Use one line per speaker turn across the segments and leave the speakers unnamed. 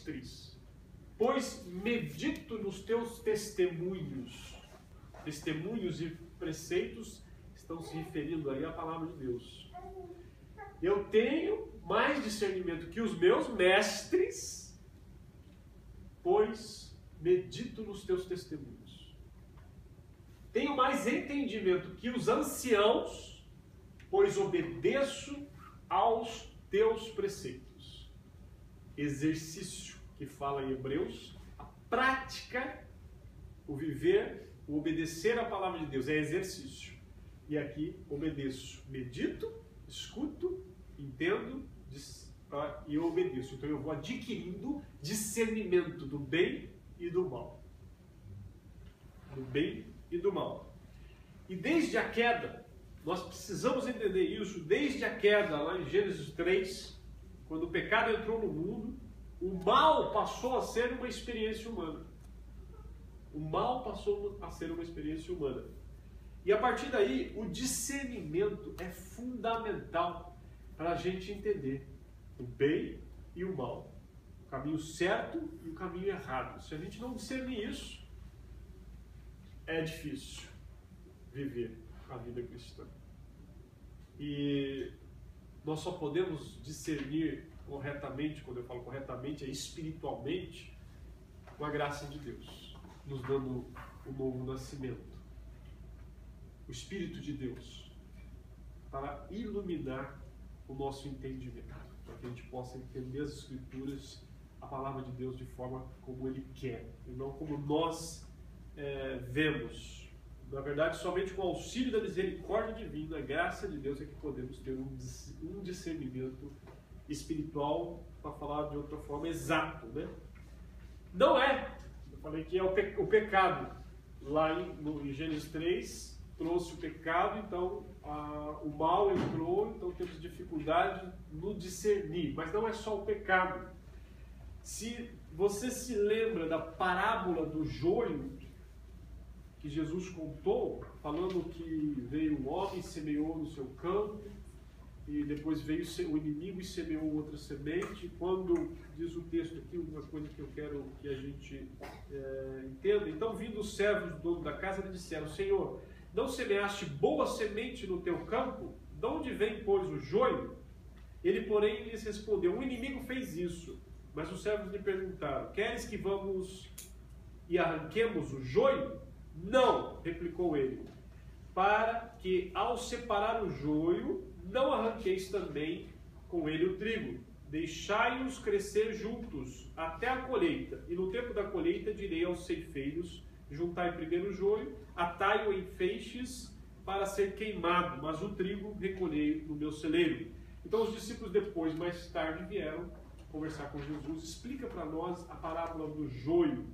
mestres, pois medito nos teus testemunhos. Testemunhos e preceitos estão se referindo aí à palavra de Deus. Eu tenho mais discernimento que os meus mestres, pois medito nos teus testemunhos. Tenho mais entendimento que os anciãos, pois obedeço aos teus preceitos. Exercício, que fala em Hebreus, a prática, o viver, o obedecer à palavra de Deus é exercício. E aqui obedeço, medito, escuto, entendo e eu obedeço. Então eu vou adquirindo discernimento do bem e do mal. Do bem e do mal. E desde a queda, nós precisamos entender isso, desde a queda, lá em Gênesis 3, quando o pecado entrou no mundo, o mal passou a ser uma experiência humana. O mal passou a ser uma experiência humana. E a partir daí, o discernimento é fundamental para a gente entender o bem e o mal. O caminho certo e o caminho errado. Se a gente não discernir isso, é difícil viver a vida cristã. E nós só podemos discernir corretamente, quando eu falo corretamente, é espiritualmente, com a graça de Deus, nos dando o novo nascimento. O Espírito de Deus, para iluminar o nosso entendimento, para que a gente possa entender as Escrituras, a palavra de Deus de forma como Ele quer, e não como nós vemos. Na verdade, somente com o auxílio da misericórdia divina, a graça de Deus, é que podemos ter um discernimento espiritual, para falar de outra forma, exato, né? Não é, eu falei que é o pecado, lá em Gênesis 3, trouxe o pecado, então o mal entrou, então temos dificuldade no discernir, mas não é só o pecado. Se você se lembra da parábola do joio que Jesus contou, falando que veio um homem e semeou no seu campo, e depois veio o inimigo e semeou outra semente. Quando diz o texto aqui, uma coisa que eu quero que a gente entenda, então vindo os servos do dono da casa, lhe disseram: Senhor, não semeaste boa semente no teu campo? De onde vem, pois, o joio? Ele, porém, lhes respondeu: o inimigo fez isso. Mas os servos lhe perguntaram: queres que vamos e arranquemos o joio? Não, replicou ele, para que ao separar o joio, não arranqueis também com ele o trigo. Deixai-os crescer juntos até a colheita, e no tempo da colheita direi aos ceifeiros: juntai primeiro o joio, atai-o em feixes para ser queimado, mas o trigo recolhei no meu celeiro. Então os discípulos depois, mais tarde, vieram conversar com Jesus. Explica para nós a parábola do joio,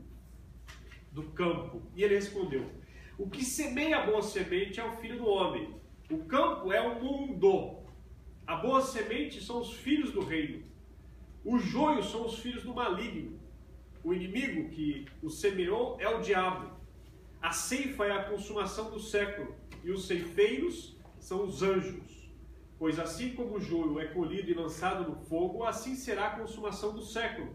do campo. E ele respondeu: o que semeia a boa semente é o Filho do Homem. O campo é o mundo. A boa semente são os filhos do reino. O joio são os filhos do maligno. O inimigo que o semeou é o diabo. A ceifa é a consumação do século, e os ceifeiros são os anjos. Pois assim como o joio é colhido e lançado no fogo, assim será a consumação do século.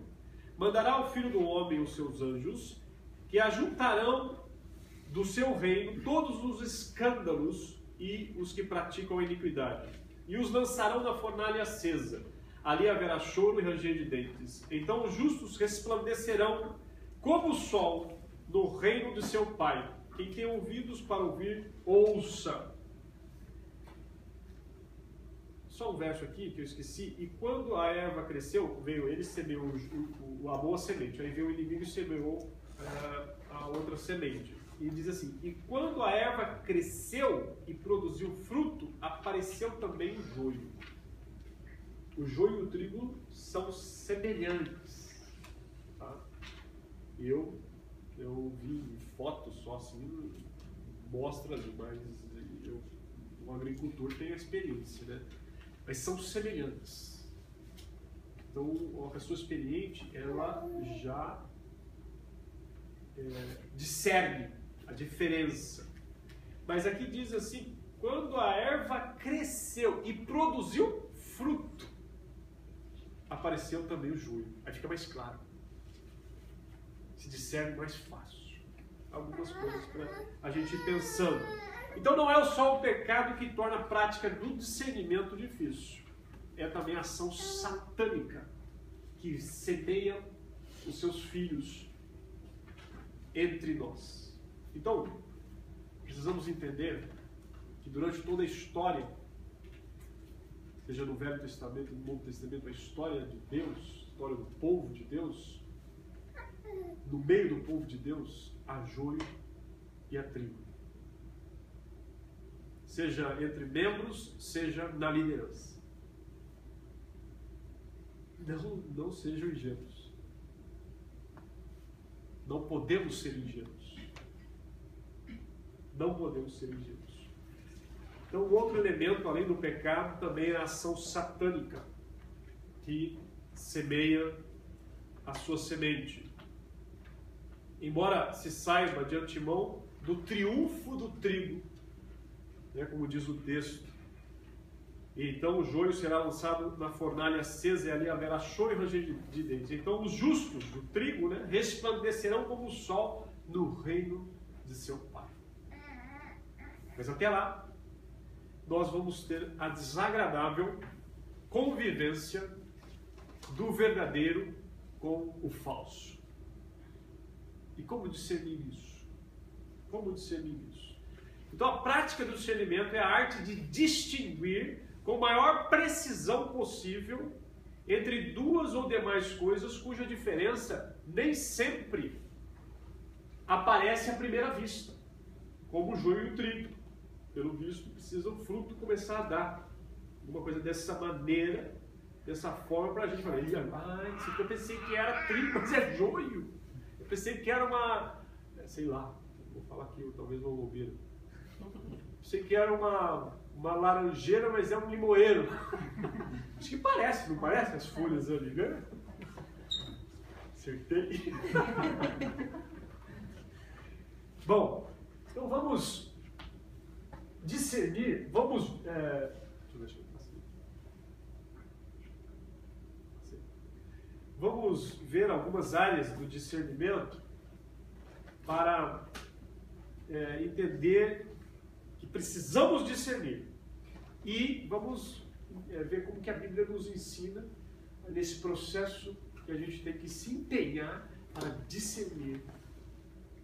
Mandará o Filho do Homem os seus anjos, que ajuntarão do seu reino todos os escândalos e os que praticam a iniquidade, e os lançarão na fornalha acesa. Ali haverá choro e ranger de dentes. Então os justos resplandecerão como o sol no reino de seu Pai. Quem tem ouvidos para ouvir, ouça. Só um verso aqui que eu esqueci. E quando a erva cresceu, veio ele semeou a boa semente. Aí veio o inimigo e semeou a outra semente. E diz assim: e quando a erva cresceu e produziu fruto, apareceu também o joio. O joio e o trigo são semelhantes. Tá? Eu vi fotos só assim, mostra ali, mas o agricultor tem a experiência, né? Mas são semelhantes. Então, uma pessoa experiente, ela já discerne a diferença. Mas aqui diz assim: quando a erva cresceu e produziu fruto, apareceu também o joio. Aí fica mais claro. se discerne mais fácil. Algumas coisas para a gente ir pensando. Então não é só o pecado que torna a prática do discernimento difícil. É também a ação satânica que semeia os seus filhos entre nós. Então, precisamos entender que durante toda a história, seja no Velho Testamento ou no Novo Testamento, a história de Deus, a história do povo de Deus, no meio do povo de Deus, há joio e há trigo. Seja entre membros, seja na liderança. Não sejam ingênuos. Não podemos ser ingênuos. Não podemos ser ingênuos. Então, o outro elemento, além do pecado, também é a ação satânica, que semeia a sua semente. Embora se saiba de antemão do triunfo do trigo, né, como diz o texto, e então o joio será lançado na fornalha acesa e ali haverá choro e ranger de dentes. Então os justos do trigo, né, resplandecerão como o sol no reino de seu Pai. Mas até lá, nós vamos ter a desagradável convivência do verdadeiro com o falso. E como discernir isso? Como discernir isso? Então a prática do discernimento é a arte de distinguir com a maior precisão possível entre duas ou demais coisas cuja diferença nem sempre aparece à primeira vista, como o joio e o trigo. Pelo visto, precisa o fruto começar a dar alguma coisa dessa maneira, dessa forma, para a gente falar, isso aqui eu pensei que era trigo, mas é joio. Eu pensei que era uma, sei lá, vou falar aqui, talvez uma lobeira. Pensei que era uma laranjeira, mas é um limoeiro. Acho que parece, não parece? As folhas ali, né? Acertei. Bom, então vamos discernir, vamos... deixa eu ver se eu passei. Vamos ver algumas áreas do discernimento para entender que precisamos discernir. E vamos ver como que a Bíblia nos ensina nesse processo que a gente tem que se empenhar para discernir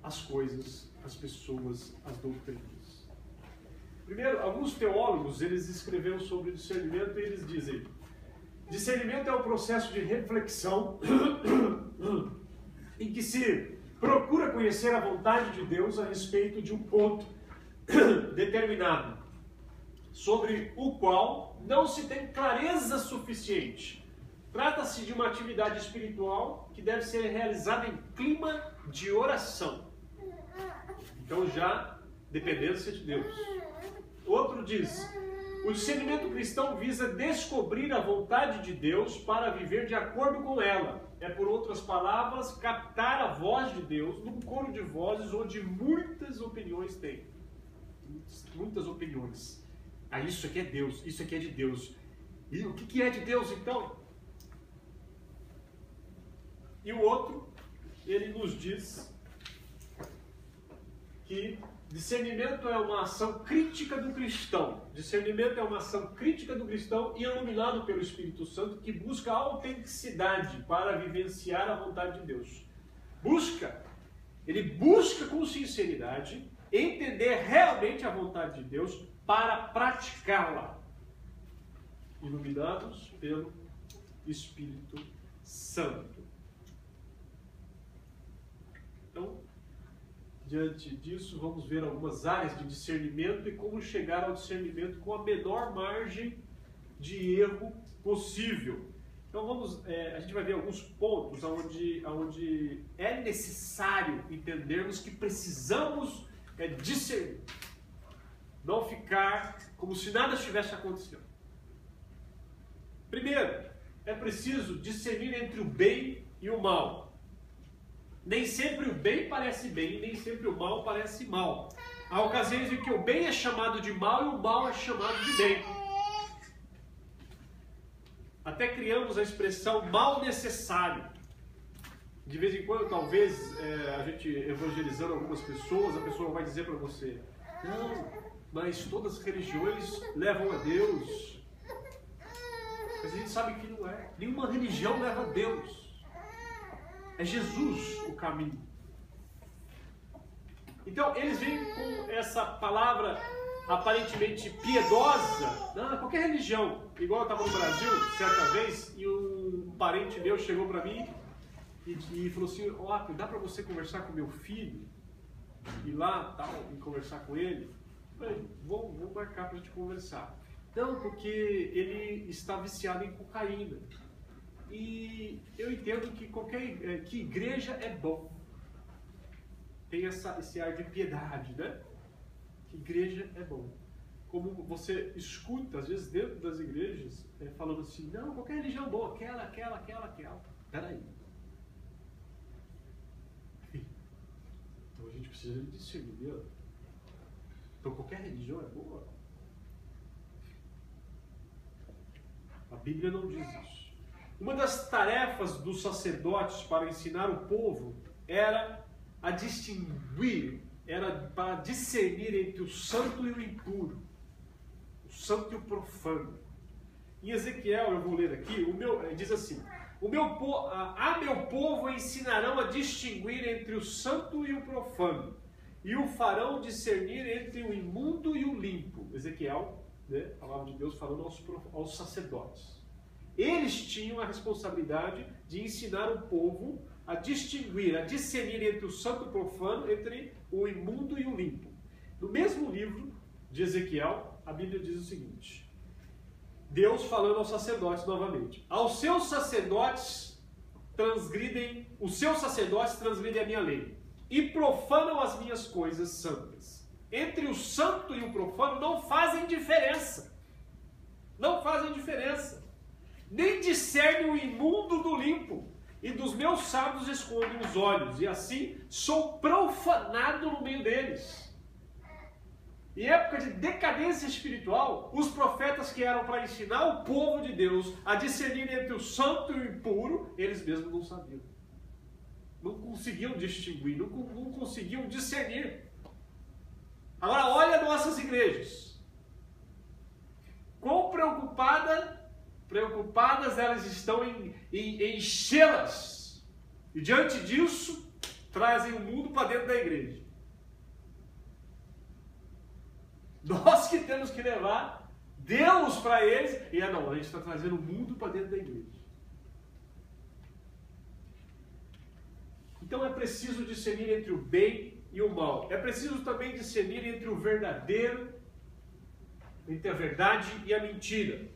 as coisas, as pessoas, as doutrinas. Primeiro, alguns teólogos, eles escreveram sobre discernimento e eles dizem: discernimento é um processo de reflexão em que se procura conhecer a vontade de Deus a respeito de um ponto determinado, sobre o qual não se tem clareza suficiente. Trata-se de uma atividade espiritual que deve ser realizada em clima de oração. Então já dependência de Deus. Outro diz: o discernimento cristão visa descobrir a vontade de Deus para viver de acordo com ela. É, por outras palavras, captar a voz de Deus num coro de vozes onde muitas opiniões tem. Muitas opiniões. Ah, isso aqui é Deus, isso aqui é de Deus. E o que é de Deus então? E o outro, ele nos diz que discernimento é uma ação crítica do cristão. Discernimento é uma ação crítica do cristão iluminado pelo Espírito Santo que busca a autenticidade para vivenciar a vontade de Deus. Ele busca com sinceridade entender realmente a vontade de Deus para praticá-la. Iluminados pelo Espírito Santo. Então, diante disso, vamos ver algumas áreas de discernimento e como chegar ao discernimento com a menor margem de erro possível. Então a gente vai ver alguns pontos onde é necessário entendermos que precisamos discernir. Não ficar como se nada estivesse acontecendo. Primeiro, é preciso discernir entre o bem e o mal. Nem sempre o bem parece bem, nem sempre o mal parece mal. Há ocasiões em que o bem é chamado de mal e o mal é chamado de bem. Até criamos a expressão mal necessário. De vez em quando, talvez, a gente evangelizando algumas pessoas, a pessoa vai dizer para você: não, mas todas as religiões levam a Deus. Mas a gente sabe que não é. Nenhuma religião leva a Deus. É Jesus o caminho. Então, eles vêm com essa palavra aparentemente piedosa. Não, qualquer religião. Igual eu estava no Brasil, certa vez, e um parente meu chegou para mim e falou assim: ó, dá para você conversar com meu filho? Ir lá, tal, e conversar com ele? Eu falei, vou marcar para a gente conversar. Não, porque ele está viciado em cocaína. E eu entendo que igreja é bom. Tem esse ar de piedade, né? Que igreja é bom. Como você escuta, às vezes, dentro das igrejas, falando assim: não, qualquer religião é boa, aquela. Peraí. Então a gente precisa de discernimento. Então qualquer religião é boa? A Bíblia não diz isso. Uma das tarefas dos sacerdotes para ensinar o povo era a distinguir, era para discernir entre o santo e o impuro, o santo e o profano. Em Ezequiel, eu vou ler aqui, diz assim: a meu povo ensinarão a distinguir entre o santo e o profano, e o farão discernir entre o imundo e o limpo. Ezequiel, né, a palavra de Deus falando aos sacerdotes. Eles tinham a responsabilidade de ensinar o povo a distinguir, a discernir entre o santo e o profano, entre o imundo e o limpo. No mesmo livro de Ezequiel, a Bíblia diz o seguinte: Deus falando aos sacerdotes novamente: os seus sacerdotes transgridem a minha lei e profanam as minhas coisas santas. Entre o santo e o profano não fazem diferença. Não fazem diferença. Nem discernem o imundo do limpo. E dos meus sábios escondem os olhos, e assim sou profanado no meio deles. Em época de decadência espiritual, os profetas que eram para ensinar o povo de Deus a discernir entre o santo e o impuro, eles mesmos não sabiam. Não conseguiam distinguir, não conseguiam discernir. Agora olha nossas igrejas. Quão preocupadas elas estão em enchê-las. E diante disso, trazem o mundo para dentro da igreja. Nós que temos que levar Deus para eles. E não, a gente está trazendo o mundo para dentro da igreja. Então é preciso discernir entre o bem e o mal. É preciso também discernir entre o verdadeiro, entre a verdade e a mentira.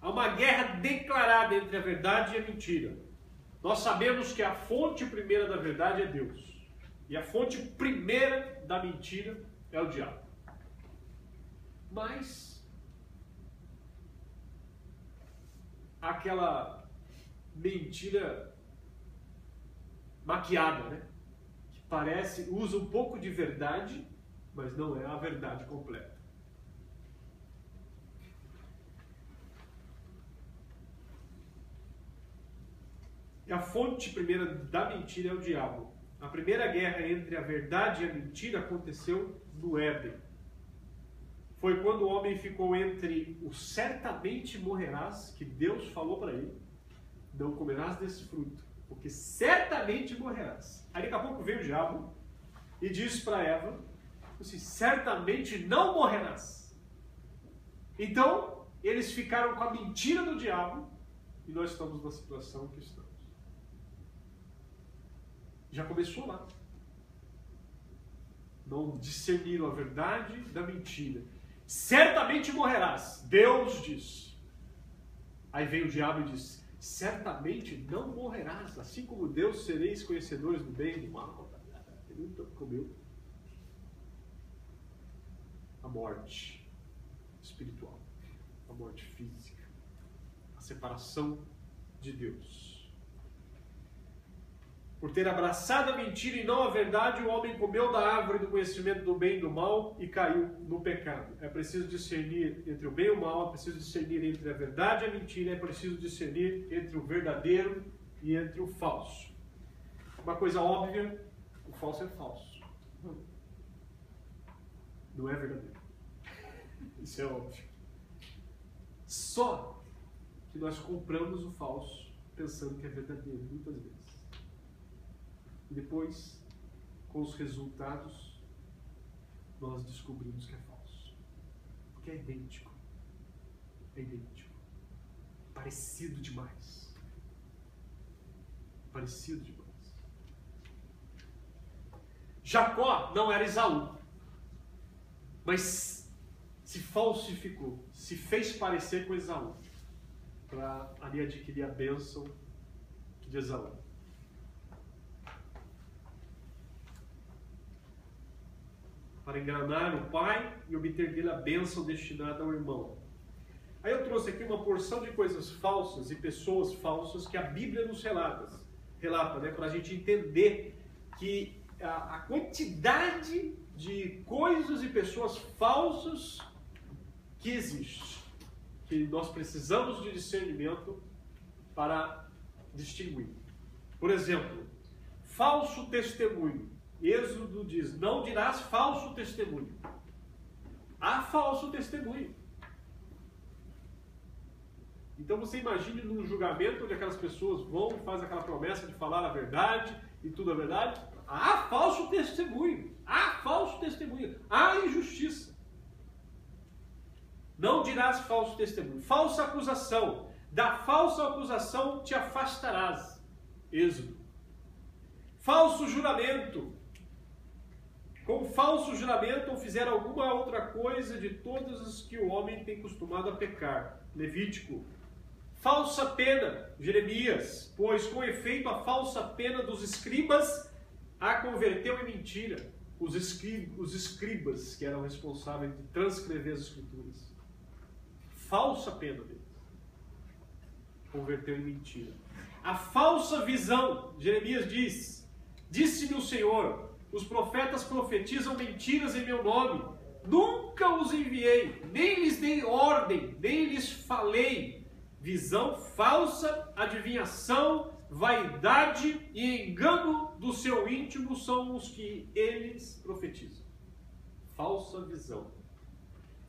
Há uma guerra declarada entre a verdade e a mentira. Nós sabemos que a fonte primeira da verdade é Deus. E a fonte primeira da mentira é o diabo. Mas aquela mentira maquiada, né? Que usa um pouco de verdade, mas não é a verdade completa. E a fonte primeira da mentira é o diabo. A primeira guerra entre a verdade e a mentira aconteceu no Éden. Foi quando o homem ficou entre o certamente morrerás, que Deus falou para ele: não comerás desse fruto, porque certamente morrerás. Aí daqui a pouco veio o diabo e disse para Eva assim: certamente não morrerás. Então, eles ficaram com a mentira do diabo e nós estamos na situação que estamos. Já começou lá. Não discerniram a verdade da mentira. Certamente morrerás. Deus diz. Aí veio o diabo e disse: certamente não morrerás. Assim como Deus sereis conhecedores do bem e do mal. Ele comeu a morte espiritual, a morte física, a separação de Deus. Por ter abraçado a mentira e não a verdade, o homem comeu da árvore do conhecimento do bem e do mal e caiu no pecado. É preciso discernir entre o bem e o mal, é preciso discernir entre a verdade e a mentira, é preciso discernir entre o verdadeiro e entre o falso. Uma coisa óbvia, o falso é falso. Não é verdadeiro. Isso é óbvio. Só que nós compramos o falso pensando que é verdadeiro, muitas vezes. E depois, com os resultados, nós descobrimos que é falso. Porque é idêntico. É idêntico. Parecido demais. Parecido demais. Jacó não era Esaú, mas se falsificou, se fez parecer com Esaú, para ali adquirir a bênção de Esaú. Para enganar o pai e obter dele a bênção destinada ao irmão. Aí eu trouxe aqui uma porção de coisas falsas e pessoas falsas que a Bíblia nos relata, né, para a gente entender que a quantidade de coisas e pessoas falsas que existe, que nós precisamos de discernimento para distinguir. Por exemplo, falso testemunho. Êxodo diz, não dirás falso testemunho. Há falso testemunho. Então você imagine num julgamento onde aquelas pessoas vão e fazem aquela promessa de falar a verdade e tudo a verdade. Há falso testemunho. Há falso testemunho. Há injustiça. Não dirás falso testemunho. Falsa acusação. Da falsa acusação te afastarás. Êxodo. Falso juramento. Com falso juramento ou fizer alguma outra coisa de todas as que o homem tem costumado a pecar. Levítico. Falsa pena. Jeremias. Pois com efeito a falsa pena dos escribas a converteu em mentira. Os escribas que eram responsáveis de transcrever as escrituras. Falsa pena deles. Converteu em mentira. A falsa visão. Jeremias diz, disse-me o Senhor, os profetas profetizam mentiras em meu nome. Nunca os enviei, nem lhes dei ordem, nem lhes falei. Visão falsa, adivinhação, vaidade e engano do seu íntimo são os que eles profetizam. Falsa visão.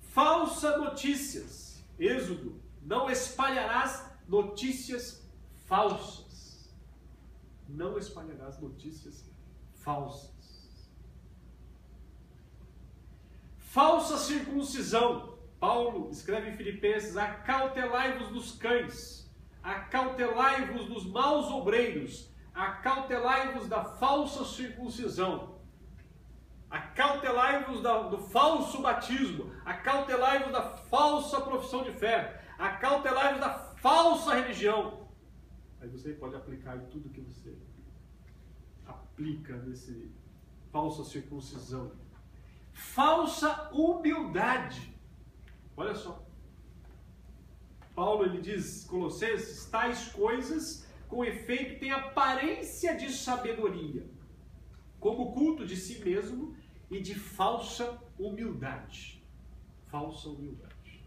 Falsa notícias. Êxodo. Não espalharás notícias falsas. Não espalharás notícias falsas. Falsa circuncisão. Paulo escreve em Filipenses, acautelai-vos dos cães, acautelai-vos dos maus obreiros, acautelai-vos da falsa circuncisão, acautelai-vos do falso batismo, acautelai-vos da falsa profissão de fé, acautelai-vos da falsa religião. Aí você pode aplicar em tudo que você aplica nesse falsa circuncisão. Falsa humildade. Olha só. Paulo ele diz, Colossenses, tais coisas com efeito têm aparência de sabedoria, como culto de si mesmo e de falsa humildade. Falsa humildade.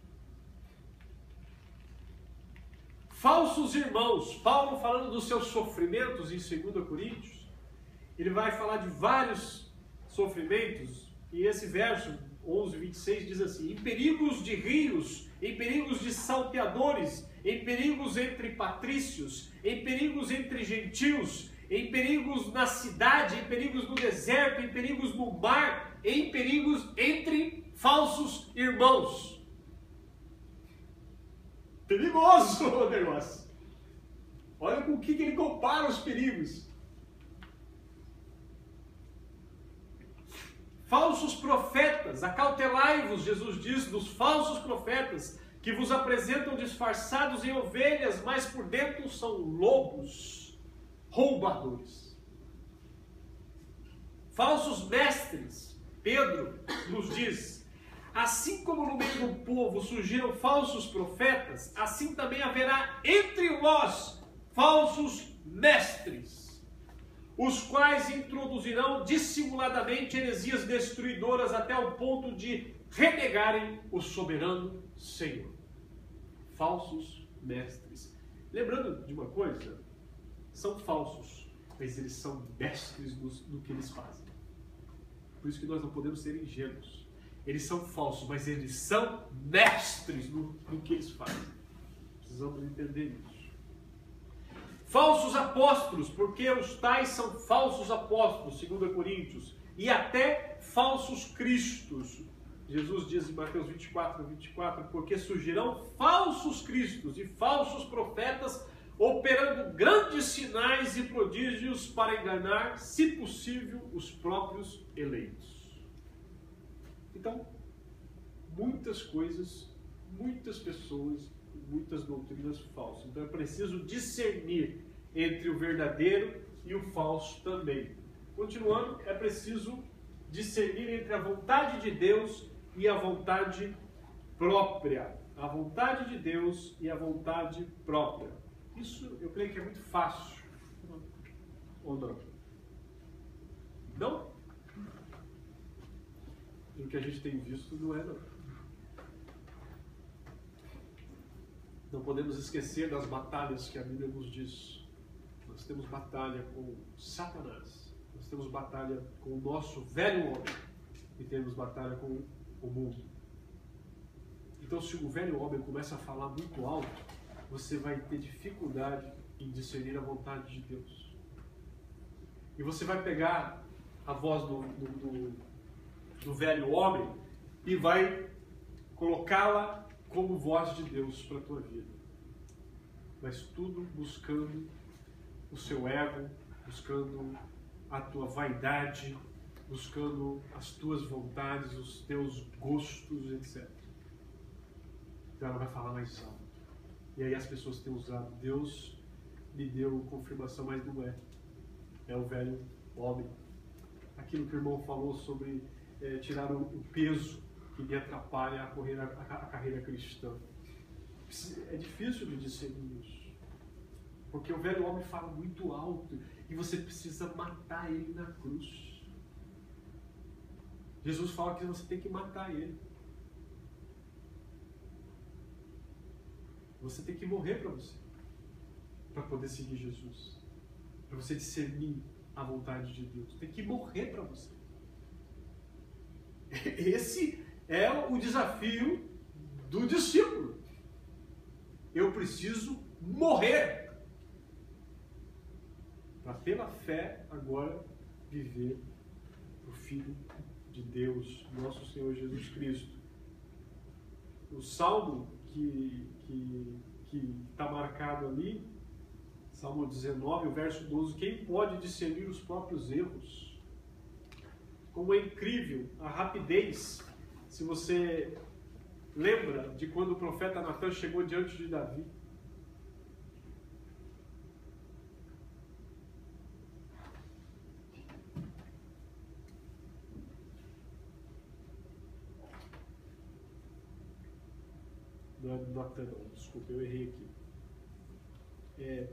Falsos irmãos. Paulo falando dos seus sofrimentos em 2 Coríntios, ele vai falar de vários sofrimentos, e esse verso 11, 26 diz assim, em perigos de rios, em perigos de salteadores, em perigos entre patrícios, em perigos entre gentios, em perigos na cidade, em perigos no deserto, em perigos no mar, em perigos entre falsos irmãos. Perigoso o negócio. Olha com o que ele compara os perigos. Falsos profetas, acautelai-vos, Jesus diz, dos falsos profetas, que vos apresentam disfarçados em ovelhas, mas por dentro são lobos, roubadores. Falsos mestres, Pedro nos diz, assim como no meio do povo surgiram falsos profetas, assim também haverá entre vós falsos mestres, os quais introduzirão dissimuladamente heresias destruidoras até o ponto de renegarem o soberano Senhor. Falsos mestres. Lembrando de uma coisa, são falsos, mas eles são mestres no que eles fazem. Por isso que nós não podemos ser ingênuos. Eles são falsos, mas eles são mestres no que eles fazem. Precisamos entender isso. Falsos apóstolos, porque os tais são falsos apóstolos, 2 Coríntios, e até falsos cristos. Jesus diz em Mateus 24, porque surgirão falsos cristos e falsos profetas, operando grandes sinais e prodígios para enganar, se possível, os próprios eleitos. Então, muitas coisas, muitas pessoas, muitas doutrinas falsas. Então é preciso discernir entre o verdadeiro e o falso também. Continuando, é preciso discernir entre a vontade de Deus e a vontade própria. A vontade de Deus e a vontade própria. Isso eu creio que é muito fácil. Ou não? Não? O que a gente tem visto não é, não. Não podemos esquecer das batalhas que a Bíblia nos diz. Nós temos batalha com Satanás. Nós temos batalha com o nosso velho homem. E temos batalha com o mundo. Então, se o velho homem começa a falar muito alto, você vai ter dificuldade em discernir a vontade de Deus. E você vai pegar a voz do velho homem e vai colocá-la como voz de Deus para a tua vida. Mas tudo buscando o seu ego, buscando a tua vaidade, buscando as tuas vontades, os teus gostos, etc. Então ela vai falar mais alto. E aí as pessoas têm usado, Deus me deu confirmação, mas não é. É o velho homem. Aquilo que o irmão falou sobre tirar o peso que me atrapalha a correr a carreira cristã. É difícil de discernir isso. Porque o velho homem fala muito alto e você precisa matar ele na cruz. Jesus fala que você tem que matar ele. Você tem que morrer para você. Para poder seguir Jesus. Para você discernir a vontade de Deus. Tem que morrer para você. Esse é o desafio do discípulo. Eu preciso morrer para pela fé agora viver o Filho de Deus, nosso Senhor Jesus Cristo. O salmo que está marcado ali, Salmo 19, o verso 12, quem pode discernir os próprios erros? Como é incrível a rapidez. Se você lembra de quando o profeta Natan chegou diante de Davi. Não é Natan, não, desculpa, eu errei aqui.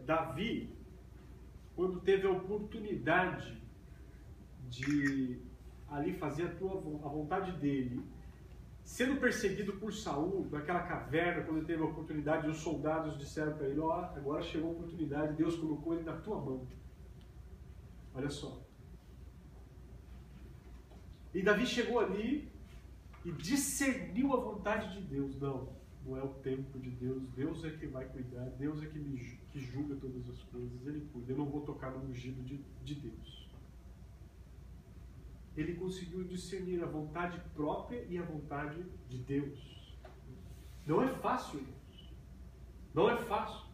Davi, quando teve a oportunidade de ali fazer a vontade dele, sendo perseguido por Saul, naquela caverna, quando ele teve a oportunidade, os soldados disseram para ele, agora chegou a oportunidade, Deus colocou ele na tua mão. Olha só. E Davi chegou ali e discerniu a vontade de Deus. Não é o tempo de Deus, Deus é que vai cuidar, Deus é que julga todas as coisas, Ele cuida, eu não vou tocar no ungido de Deus. Ele conseguiu discernir a vontade própria e a vontade de Deus. Não é fácil, irmãos. Não é fácil.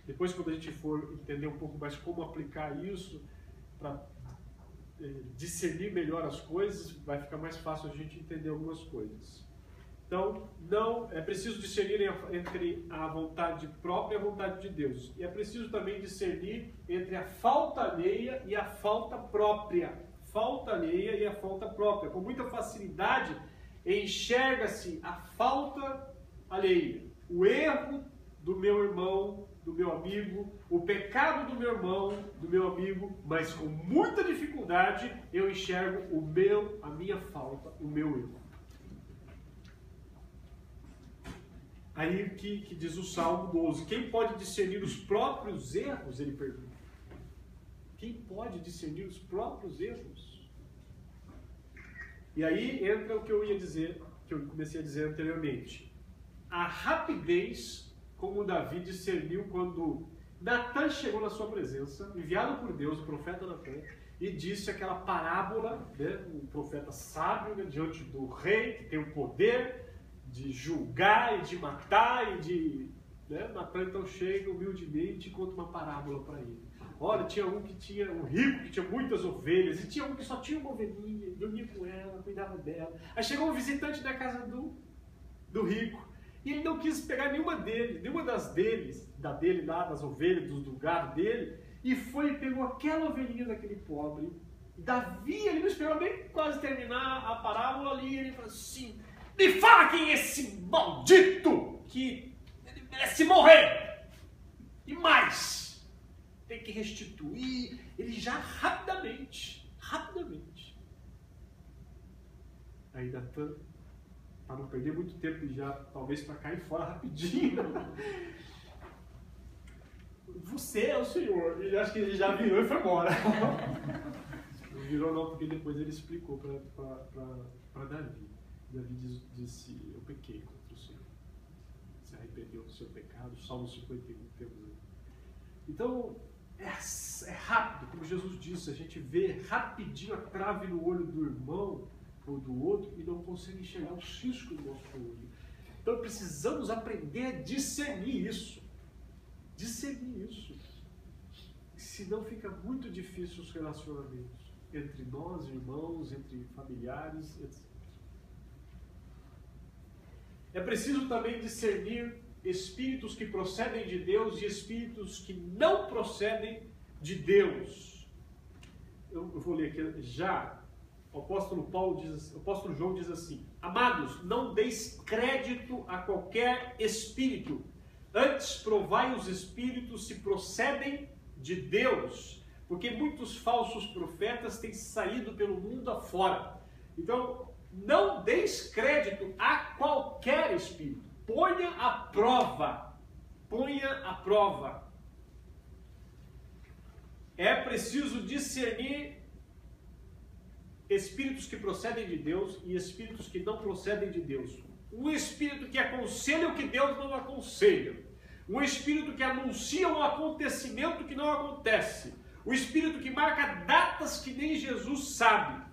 Depois, quando a gente for entender um pouco mais como aplicar isso para discernir melhor as coisas, vai ficar mais fácil a gente entender algumas coisas. Então, não é preciso discernir entre a vontade própria e a vontade de Deus. E é preciso também discernir entre a falta alheia e a falta própria. Falta alheia e a falta própria. Com muita facilidade, enxerga-se a falta alheia. O erro do meu irmão, do meu amigo, o pecado do meu irmão, do meu amigo, mas com muita dificuldade eu enxergo a minha falta, o meu erro. Aí que diz o Salmo 12, quem pode discernir os próprios erros? Ele pergunta. Quem pode discernir os próprios erros? E aí entra o que eu ia dizer, que eu comecei a dizer anteriormente. A rapidez como Davi discerniu quando Natan chegou na sua presença, enviado por Deus, o profeta Natan, e disse aquela parábola, né, um profeta sábio, né, diante do rei, que tem o poder de julgar e de matar, e de... Né, Natan então chega humildemente e conta uma parábola para ele. Olha, tinha um rico que tinha muitas ovelhas, e tinha um que só tinha uma ovelhinha, dormia com ela, cuidava dela. Aí chegou um visitante da casa do rico, e ele não quis pegar nenhuma das ovelhas, do gado dele, e foi e pegou aquela ovelhinha daquele pobre. Davi, ele não esperou nem quase terminar a parábola ali, ele falou assim, me fala quem é esse maldito que ele merece morrer. E mais, tem que restituir. Ele já rapidamente. Aí Natan, para não perder muito tempo e já talvez para cair fora rapidinho, você é o Senhor. Ele acho que ele já virou e foi embora. Não virou não, porque depois ele explicou para Davi. Davi disse, eu pequei contra o Senhor. Se arrependeu do seu pecado, Salmo 51 temos aí. Então, é rápido, como Jesus disse, a gente vê rapidinho a trave no olho do irmão ou do outro e não consegue enxergar o cisco do nosso olho. Então precisamos aprender a discernir isso. Senão fica muito difícil os relacionamentos entre nós, irmãos, entre familiares, etc. É preciso também discernir espíritos que procedem de Deus e espíritos que não procedem de Deus. Eu vou ler aqui já. O apóstolo João diz assim: amados, não deis crédito a qualquer espírito, antes provai os espíritos se procedem de Deus, porque muitos falsos profetas têm saído pelo mundo afora. Então, não deis crédito a qualquer espírito. Ponha à prova. É preciso discernir espíritos que procedem de Deus e espíritos que não procedem de Deus. Um espírito que aconselha o que Deus não aconselha. Um espírito que anuncia um acontecimento que não acontece. Um espírito que marca datas que nem Jesus sabe.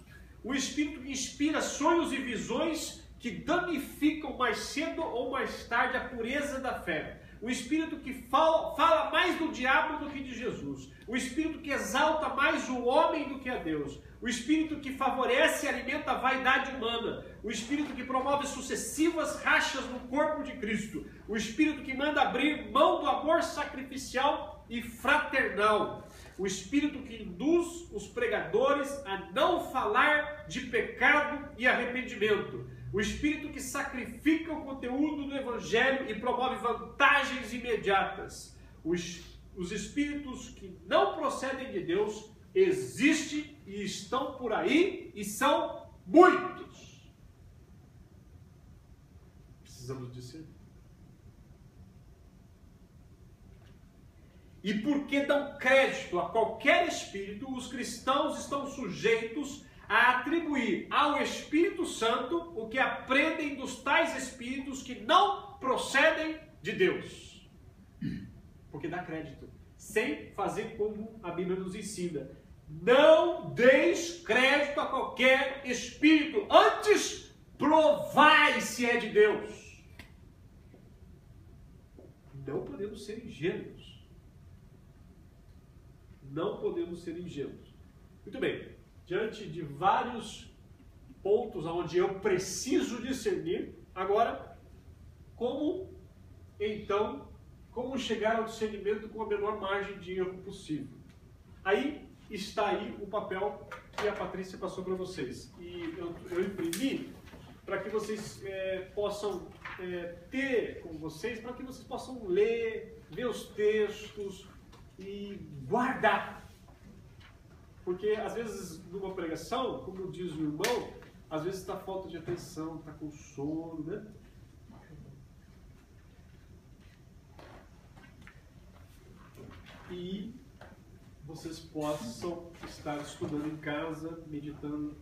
Um espírito que inspira sonhos e visões que danificam mais cedo ou mais tarde a pureza da fé. O espírito que fala mais do diabo do que de Jesus. O espírito que exalta mais o homem do que a Deus. O espírito que favorece e alimenta a vaidade humana. O espírito que promove sucessivas rachas no corpo de Cristo. O espírito que manda abrir mão do amor sacrificial e fraternal. O espírito que induz os pregadores a não falar de pecado e arrependimento. O espírito que sacrifica o conteúdo do evangelho e promove vantagens imediatas. Os espíritos que não procedem de Deus existem e estão por aí e são muitos. Precisamos discernir. E porque dão crédito a qualquer espírito, os cristãos estão sujeitos a atribuir ao Espírito Santo o que aprendem dos tais espíritos que não procedem de Deus. Porque dá crédito, sem fazer como a Bíblia nos ensina. Não deis crédito a qualquer espírito, antes provai se é de Deus. Não podemos ser ingênuos. Muito bem. Diante de vários pontos onde eu preciso discernir, agora, como chegar ao discernimento com a menor margem de erro possível? Aí está aí o papel que a Patrícia passou para vocês. E eu imprimi para que vocês possam ter com vocês, para que vocês possam ler, ver os textos e guardar. Porque, às vezes, numa pregação, como diz o irmão, às vezes está falta de atenção, está com sono, né? e vocês possam estar estudando em casa, meditando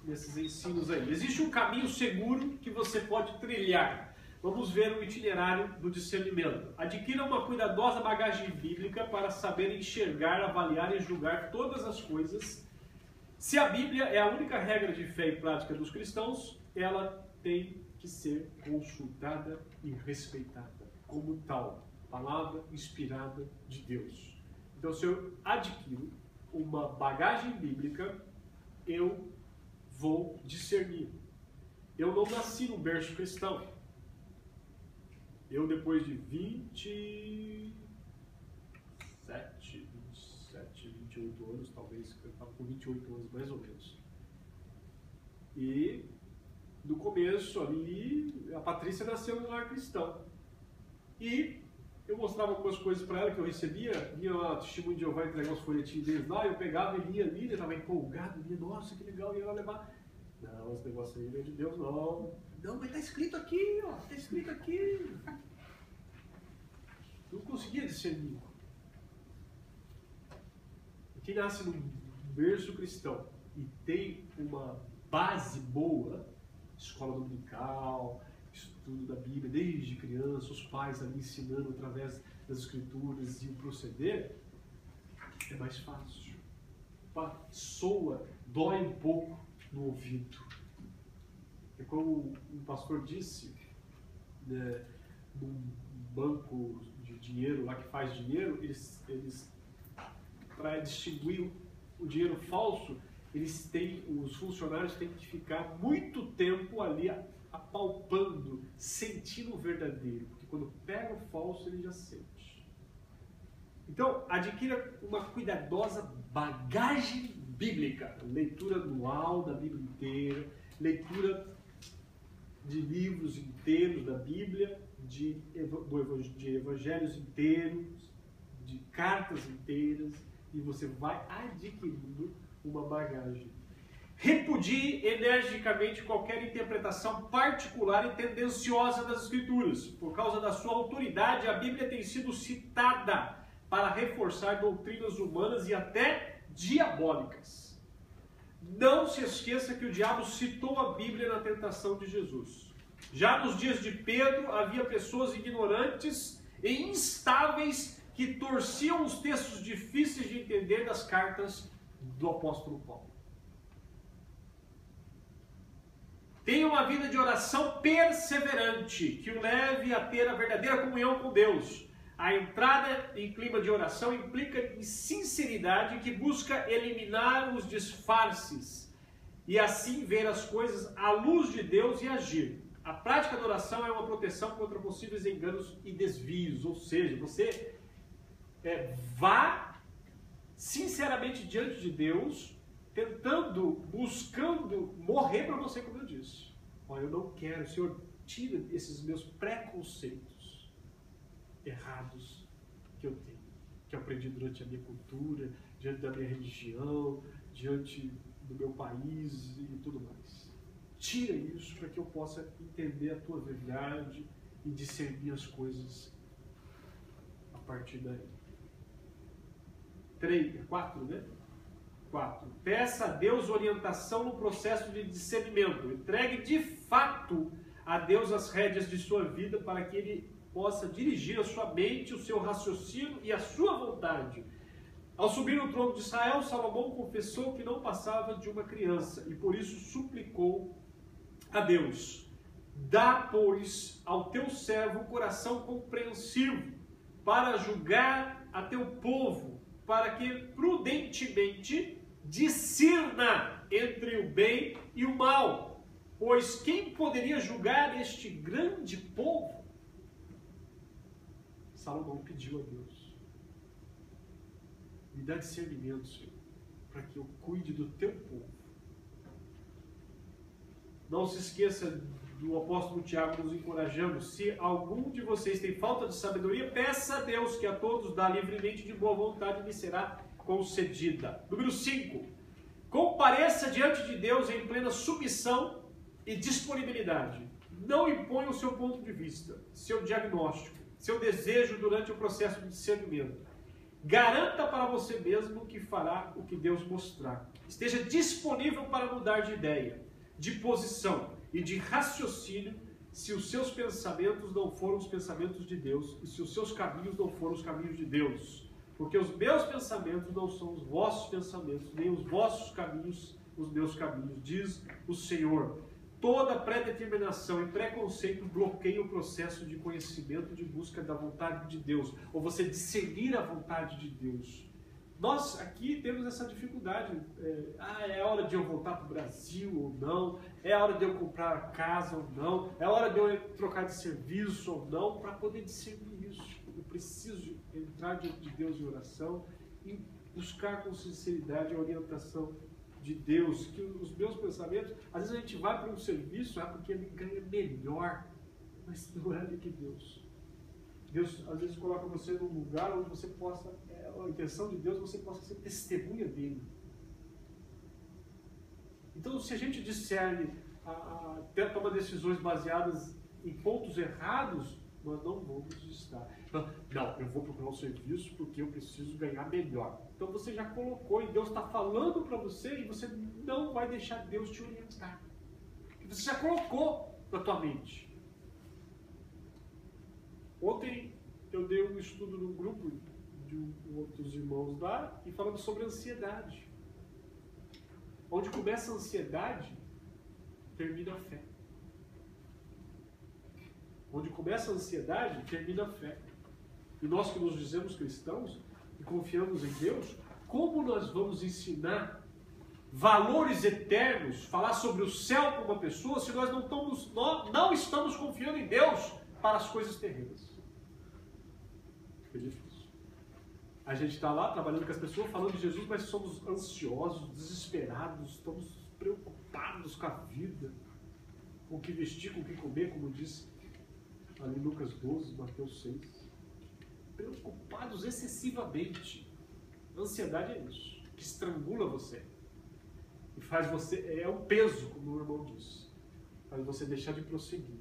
nesses ensinos aí. Existe um caminho seguro que você pode trilhar. Vamos ver o itinerário do discernimento. Adquira uma cuidadosa bagagem bíblica para saber enxergar, avaliar e julgar todas as coisas. Se a Bíblia é a única regra de fé e prática dos cristãos, ela tem que ser consultada e respeitada como tal, palavra inspirada de Deus. Então, se eu adquiro uma bagagem bíblica, eu vou discernir. Eu não nasci num berço cristão. Eu, depois de 28 anos, talvez, eu estava com 28 anos mais ou menos. E no começo ali, a Patrícia nasceu num lar cristão. E eu mostrava algumas coisas para ela que eu recebia, vinha lá, testemunho de Jeová entregar os folhetinhos deles lá, eu pegava e lia ali, eu estava empolgado, lia, nossa, que legal, ia lá levar. Não, esse negócio aí não é de Deus, não. Não, mas está escrito aqui, ó, está escrito aqui. Não conseguia discernir. Quem nasce num berço cristão e tem uma base boa, escola dominical, estudo da Bíblia desde criança, os pais ali ensinando através das escrituras e o proceder, é mais fácil. Soa, dói um pouco no ouvido. É como um pastor disse, né, num banco de dinheiro lá que faz dinheiro, eles para distinguir o dinheiro falso, os funcionários têm que ficar muito tempo ali apalpando, sentindo o verdadeiro, porque quando pega o falso ele já sente. Então, adquira uma cuidadosa bagagem bíblica, leitura anual da Bíblia inteira, leitura de livros inteiros da Bíblia, de evangelhos inteiros, de cartas inteiras, e você vai adquirindo uma bagagem. Repudie energicamente qualquer interpretação particular e tendenciosa das Escrituras. Por causa da sua autoridade, a Bíblia tem sido citada para reforçar doutrinas humanas e até diabólicas. Não se esqueça que o diabo citou a Bíblia na tentação de Jesus. Já nos dias de Pedro, havia pessoas ignorantes e instáveis que torciam os textos difíceis de entender das cartas do apóstolo Paulo. Tenha uma vida de oração perseverante, que o leve a ter a verdadeira comunhão com Deus. A entrada em clima de oração implica em sinceridade que busca eliminar os disfarces e assim ver as coisas à luz de Deus e agir. A prática da oração é uma proteção contra possíveis enganos e desvios, ou seja, você vá sinceramente diante de Deus, buscando morrer para você, como eu disse. Olha, eu não quero, Senhor, tira esses meus preconceitos errados que eu tenho, que eu aprendi durante a minha cultura, diante da minha religião, diante do meu país e tudo mais. Tira isso para que eu possa entender a tua verdade e discernir as coisas a partir daí. 4, né? 4. Peça a Deus orientação no processo de discernimento. Entregue de fato a Deus as rédeas de sua vida para que Ele possa dirigir a sua mente, o seu raciocínio e a sua vontade. Ao subir no trono de Israel, Salomão confessou que não passava de uma criança e por isso suplicou a Deus: dá, pois, ao teu servo um coração compreensivo para julgar a teu povo, para que prudentemente discirna entre o bem e o mal. Pois quem poderia julgar este grande povo? Salomão pediu a Deus: me dá discernimento, Senhor, para que eu cuide do teu povo. Não se esqueça do apóstolo Tiago nos encorajando: se algum de vocês tem falta de sabedoria, peça a Deus, que a todos dá livremente de boa vontade e lhe será concedida. Número 5. Compareça diante de Deus em plena submissão e disponibilidade. Não imponha o seu ponto de vista, seu diagnóstico, seu desejo durante o processo de discernimento. Garanta para você mesmo que fará o que Deus mostrar. Esteja disponível para mudar de ideia, de posição e de raciocínio se os seus pensamentos não foram os pensamentos de Deus e se os seus caminhos não foram os caminhos de Deus. Porque os meus pensamentos não são os vossos pensamentos, nem os vossos caminhos os meus caminhos, diz o Senhor. Toda predeterminação e preconceito bloqueia o processo de conhecimento, de busca da vontade de Deus, ou você discernir a vontade de Deus. Nós aqui temos essa dificuldade. É hora de eu voltar para o Brasil ou não? É hora de eu comprar casa ou não? É hora de eu trocar de serviço ou não? Para poder discernir isso, eu preciso entrar diante de Deus em oração e buscar com sinceridade a orientação de Deus, que os meus pensamentos, às vezes a gente vai para um serviço porque ele ganha melhor, mas não é de Deus. Deus às vezes coloca você num lugar onde você possa, a intenção de Deus, você possa ser testemunha dele. Então, se a gente discerne, toma decisões baseadas em pontos errados, nós não vamos estar. Não, eu vou procurar um serviço porque eu preciso ganhar melhor. Então você já colocou e Deus está falando para você e você não vai deixar Deus te orientar. Você já colocou na tua mente. Ontem eu dei um estudo num grupo de outros irmãos lá e falando sobre ansiedade. Onde começa a ansiedade, termina a fé. Onde começa a ansiedade, termina a fé. E nós que nos dizemos cristãos e confiamos em Deus, como nós vamos ensinar valores eternos, falar sobre o céu para uma pessoa, se nós não estamos confiando em Deus para as coisas terrenas? É difícil. A gente está lá trabalhando com as pessoas, falando de Jesus, mas somos ansiosos, desesperados, estamos preocupados com a vida, com o que vestir, com o que comer, como disse ali em Lucas 12, Mateus 6. Preocupados excessivamente. A ansiedade é isso, que estrangula você. E faz você, é um peso, como o irmão disse. Faz você deixar de prosseguir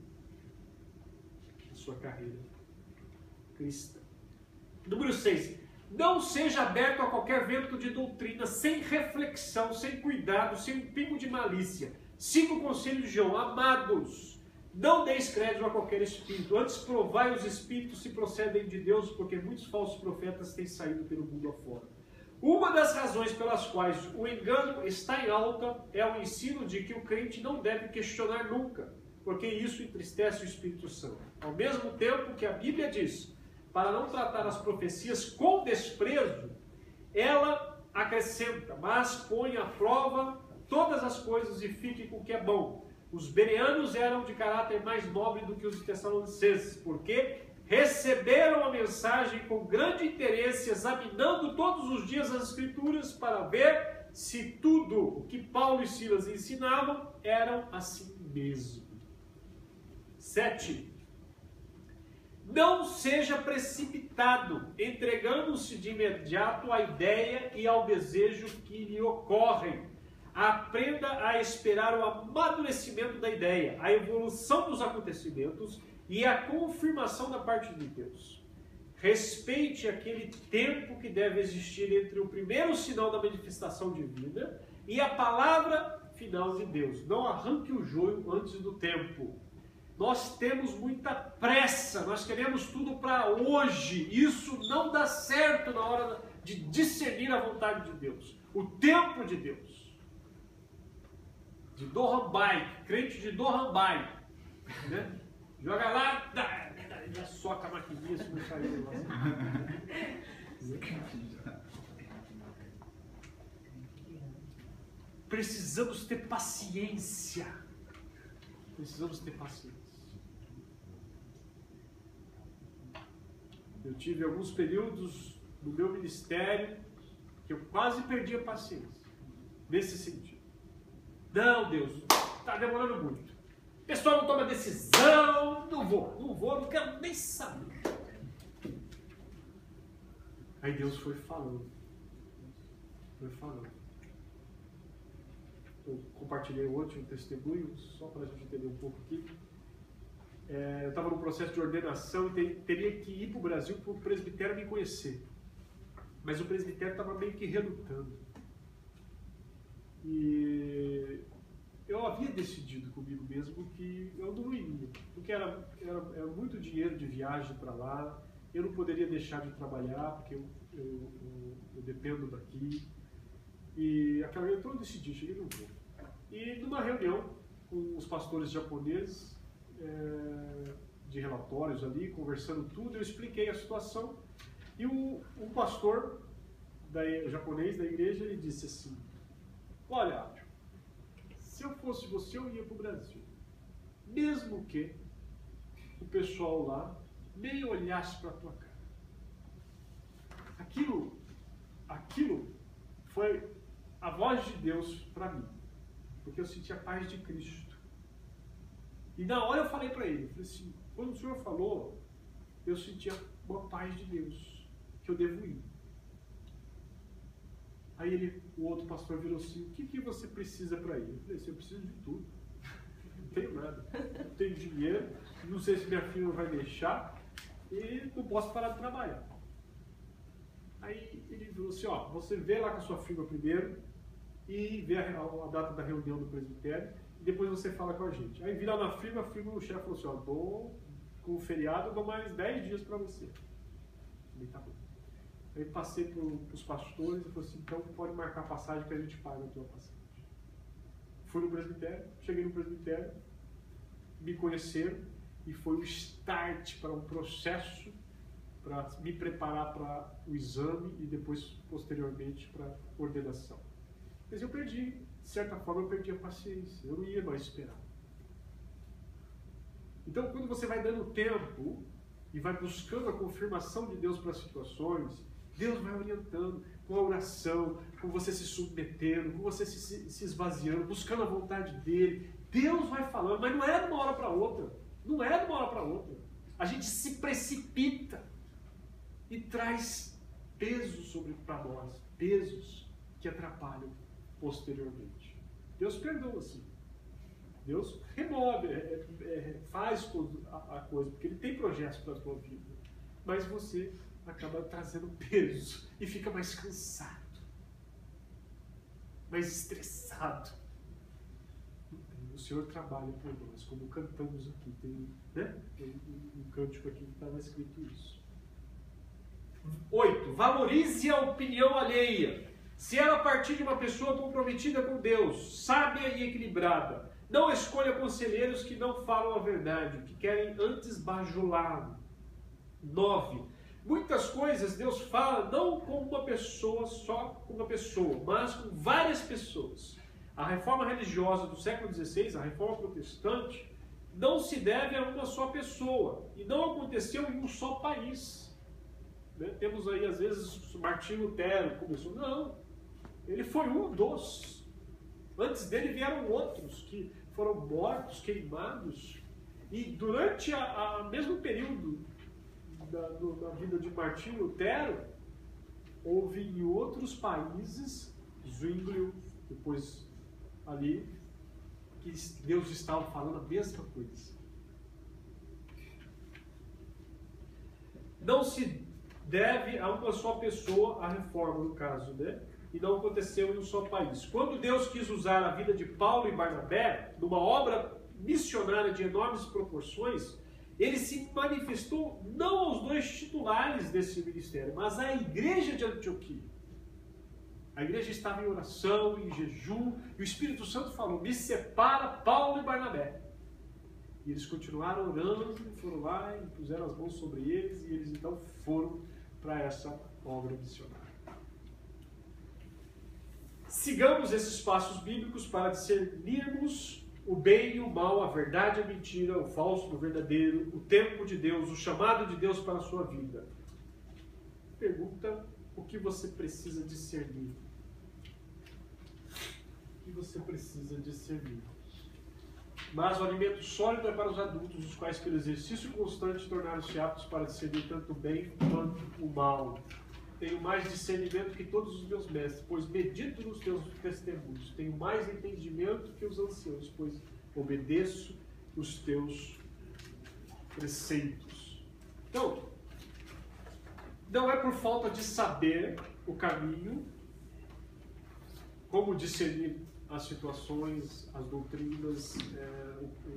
a sua carreira cristã. Número 6. Não seja aberto a qualquer vento de doutrina, sem reflexão, sem cuidado, sem um pingo de malícia. Siga o conselho de João. Amados, não deis crédito a qualquer espírito, antes provai os espíritos se procedem de Deus, porque muitos falsos profetas têm saído pelo mundo afora. Uma das razões pelas quais o engano está em alta é o ensino de que o crente não deve questionar nunca, porque isso entristece o Espírito Santo. Ao mesmo tempo que a Bíblia diz, para não tratar as profecias com desprezo, ela acrescenta, mas põe à prova todas as coisas e fique com o que é bom. Os bereanos eram de caráter mais nobre do que os tessalonicenses, porque receberam a mensagem com grande interesse, examinando todos os dias as Escrituras para ver se tudo o que Paulo e Silas ensinavam eram assim mesmo. 7. Não seja precipitado, entregando-se de imediato à ideia e ao desejo que lhe ocorrem. Aprenda a esperar o amadurecimento da ideia, a evolução dos acontecimentos e a confirmação da parte de Deus. Respeite aquele tempo que deve existir entre o primeiro sinal da manifestação divina e a palavra final de Deus. Não arranque o joio antes do tempo. Nós temos muita pressa, nós queremos tudo para hoje. Isso não dá certo na hora de discernir a vontade de Deus, o tempo de Deus. De Dohambai, crente de Dohambai, né? Joga lá, já soca a maquininha se não saiu lá. Precisamos ter paciência. Precisamos ter paciência. Eu tive alguns períodos no meu ministério que eu quase perdi a paciência. Nesse sentido. Não, Deus, está demorando muito. O pessoal não toma decisão. Não vou, não quero nem saber. Aí Deus foi falando. Eu compartilhei ontem um testemunho, só para a gente entender um pouco aqui. eu estava no processo de ordenação e teria que ir para o Brasil para o presbitério me conhecer. Mas o presbitério estava meio que relutando. E eu havia decidido comigo mesmo que eu não iria, porque era muito dinheiro de viagem para lá, eu não poderia deixar de trabalhar, porque eu dependo daqui. E aquela vez então eu decidi, cheguei no voo. E numa reunião com os pastores japoneses, de relatórios ali, conversando tudo, eu expliquei a situação. E um pastor japonês da igreja, ele disse assim: olha, se eu fosse você, eu ia para o Brasil. Mesmo que o pessoal lá nem olhasse para a tua cara. Aquilo foi a voz de Deus para mim. Porque eu senti a paz de Cristo. E na hora eu falei para ele, falei assim, quando o Senhor falou, eu senti uma paz de Deus, que eu devo ir. Aí o outro pastor virou assim, o que você precisa para ir? Eu falei assim, eu preciso de tudo. Não tenho nada. Não tenho dinheiro, não sei se minha filha vai deixar e não posso parar de trabalhar. Aí ele falou assim, ó, você vê lá com a sua firma primeiro e vê a data da reunião do presbitério e depois você fala com a gente. Aí vira na firma, o chefe falou assim, ó, com o feriado eu dou mais 10 dias para você. Eu falei, tá bom. Aí passei para os pastores e falei assim, então pode marcar a passagem que a gente paga a tua passagem. Fui no presbitério, cheguei no presbitério, me conheceram e foi o start para um processo para me preparar para o exame e depois, posteriormente, para a ordenação. Mas eu perdi, de certa forma, eu perdi a paciência, eu não ia mais esperar. Então, quando você vai dando tempo e vai buscando a confirmação de Deus para as situações, Deus vai orientando com a oração, com você se submetendo, com você se esvaziando, buscando a vontade dEle. Deus vai falando, mas não é de uma hora para outra. Não é de uma hora para outra. A gente se precipita e traz pesos para nós, pesos que atrapalham posteriormente. Deus perdoa, sim. Deus remove, faz toda a coisa, porque Ele tem projetos para a tua vida. Mas você acaba trazendo peso e fica mais cansado, mais estressado. O Senhor trabalha por nós, como cantamos aqui. Tem um cântico aqui que estava escrito isso. 8. Valorize a opinião alheia. Se ela partir de uma pessoa comprometida com Deus, sábia e equilibrada, não escolha conselheiros que não falam a verdade, que querem antes bajulá-lo. 9. Muitas coisas Deus fala não com uma pessoa, só com uma pessoa, mas com várias pessoas. A reforma religiosa do século XVI, a reforma protestante, não se deve a uma só pessoa e não aconteceu em um só país. Temos aí, às vezes, Martinho Lutero começou. Não, ele foi um dos. Antes dele vieram outros que foram mortos, queimados. E durante o mesmo período da vida de Martinho Lutero, houve em outros países, Zwinglio, depois ali, que Deus estava falando a mesma coisa. Não se deve a uma só pessoa a reforma, no caso, né? E não aconteceu em um só país. Quando Deus quis usar a vida de Paulo e Barnabé, numa obra missionária de enormes proporções, Ele se manifestou não aos dois titulares desse ministério, mas à igreja de Antioquia. A igreja estava em oração, em jejum, e o Espírito Santo falou, me separa Paulo e Barnabé. E eles continuaram orando, foram lá e puseram as mãos sobre eles, e eles então foram para essa obra missionária. Sigamos esses passos bíblicos para discernirmos o bem e o mal, a verdade e a mentira, o falso do verdadeiro, o tempo de Deus, o chamado de Deus para a sua vida. Pergunta: o que você precisa discernir? O que você precisa discernir? Mas o alimento sólido é para os adultos, os quais pelo exercício constante tornaram-se aptos para discernir tanto o bem quanto o mal. Tenho mais discernimento que todos os meus mestres, pois medito nos teus testemunhos. Tenho mais entendimento que os anciãos, pois obedeço os teus preceitos. Então, não é por falta de saber o caminho, como discernir as situações, as doutrinas,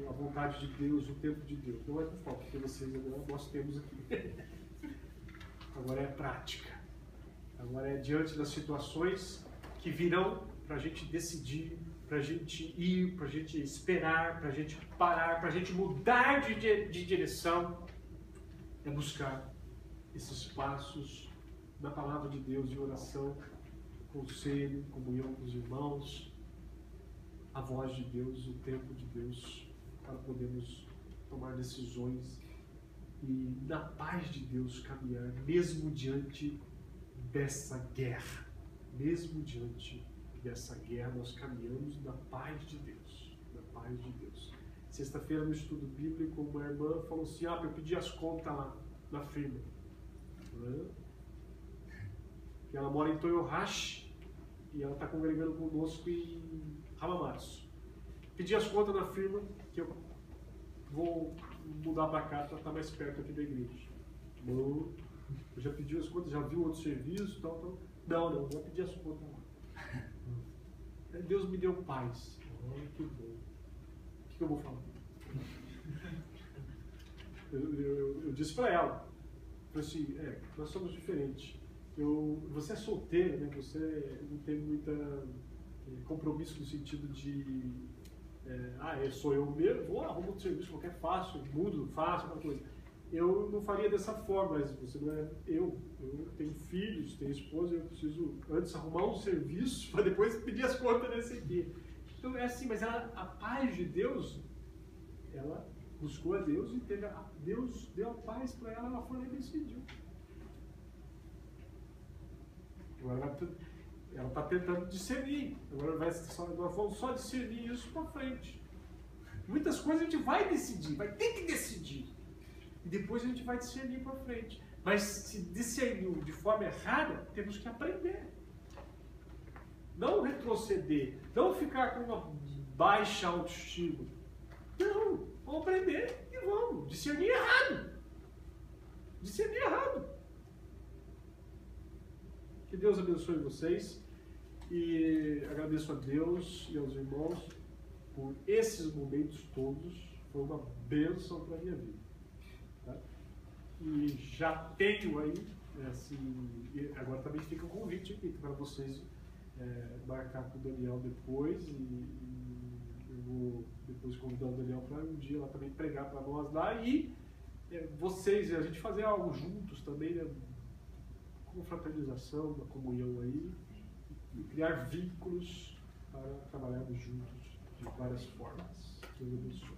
a vontade de Deus, o tempo de Deus. Não é por falta, porque vocês agora nós temos aqui. Agora é prática. Agora é diante das situações que virão para a gente decidir, para a gente ir, para a gente esperar, para a gente parar, para a gente mudar de direção. É buscar esses passos na palavra de Deus, de oração, conselho, comunhão com os irmãos, a voz de Deus, o tempo de Deus, para podermos tomar decisões e, na paz de Deus, caminhar, mesmo diante dessa guerra. Mesmo diante dessa guerra, nós caminhamos na paz de Deus. Na paz de Deus. Sexta-feira, no estudo bíblico, uma irmã falou assim: eu pedi as contas lá na firma. Que ela mora em Toyohashi e ela está congregando conosco em Hamamatsu. Pedi as contas na firma, que eu vou mudar para cá para estar mais perto aqui da igreja. Eu já pedi as contas, já viu outro serviço, tal. Não, vou pedir as contas lá. Deus me deu paz. Que bom. O que eu vou falar? Eu disse para ela, assim, nós somos diferentes. Você é solteiro, né? Você não tem muita compromisso no sentido de sou eu mesmo, vou arrumar um serviço qualquer, fácil, mudo, faço, alguma coisa. Eu não faria dessa forma, mas você não é eu tenho filhos, tenho esposa, eu preciso antes arrumar um serviço para depois pedir as contas nesse aqui. Então é assim, mas a paz de Deus, ela buscou a Deus e Deus deu a paz para ela, ela foi lá e decidiu. Agora ela está tentando discernir, agora vamos só discernir isso para frente. Muitas coisas a gente vai decidir, vai ter que decidir. E depois a gente vai discernir para frente. Mas se discerniu de forma errada, temos que aprender. Não retroceder, não ficar com uma baixa autoestima. Não, vamos aprender e vamos. Discernir errado. Discernir errado. Que Deus abençoe vocês. E agradeço a Deus e aos irmãos por esses momentos todos. Foi uma bênção para a minha vida. Tá? E já tenho aí, agora também fica o convite aqui para vocês marcar com o Daniel depois. E eu vou depois convidar o Daniel para um dia lá também pregar para nós lá. E vocês, a gente fazer algo juntos também, né? Confraternização, uma comunhão aí. E criar vínculos para trabalharmos juntos de várias formas. Deus abençoe.